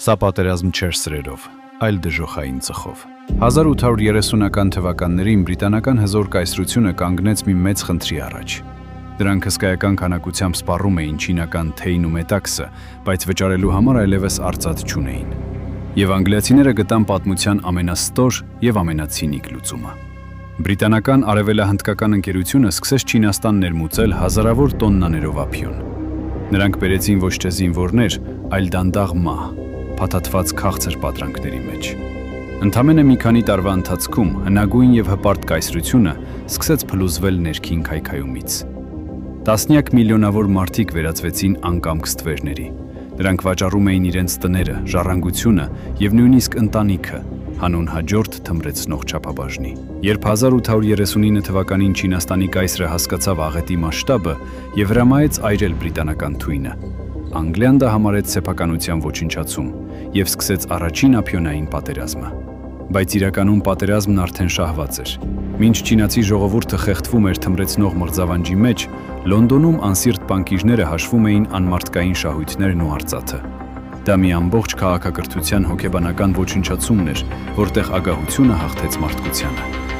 Սա պատերազմ չէր սրերով, այլ դժոխային ծխով։ 1830-ական թվականներին բրիտանական հզոր կայսրությունը կանգնեց մի մեծ խնդրի առաջ։ Դրանք հսկայական քանակությամբ սպառում էին չինական թեյն ու մետաքսը, բայց վճարելու համար այլևս արծաթ չունեին։ Եվ անգլիացիները գտան պատմության ամենաստոր եւ ամենացինիկ լուծումը։ Բրիտանական արևելահնդկական ընկերությունը սկսեց Չինաստան ներմուծել հազարավոր տոննաներով ափիոն։ Նրանք բերեցին ոչ թե զինվորներ, այլ դանդաղ մահ, փաթաթված քաղցր պատրանքների մեջ։ Ընդամենը մի քանի տարվա ընթացքում հնագույն եւ հպարտ կայսրությունը սկսեց փլուզվել ներքին քայքայումից։ Տասնյակ միլիոնավոր մարդիկ վերածվեցին անկամք ստվերների։ Նրանք վաճառում էին իրենց տները, ժառանգությունը եւ նույնիսկ ընտանիքը հանուն հաջորդ թմրեցնող չափաբաժնի։ Երբ 1839 թվականին Չինաստանի կայսրը հասկացավ աղետի մասշտաբը եւ հրամայեց այրել բրիտանական թույնը, Անգլիան դա համարեց սեփականության ոչնչացում եւ սկսեց առաջին ափիոնային պատերազմը։ Բայց իրականում պատերազմն արդեն շահված էր։ Մինչ չինացի ժողովուրդը խեղդվում էր թմրեցնող մրձավանջի մեջ, Լոնդոնում անսիրտ բանկիրները հաշվում էին անմարդկային շահույթներն ու արծաթը։ Դա մի ամբողջ քաղաքակրթության հոգեբանական ոչնչացումն էր, որտեղ ագահությունը հաղթեց մարդկությանը։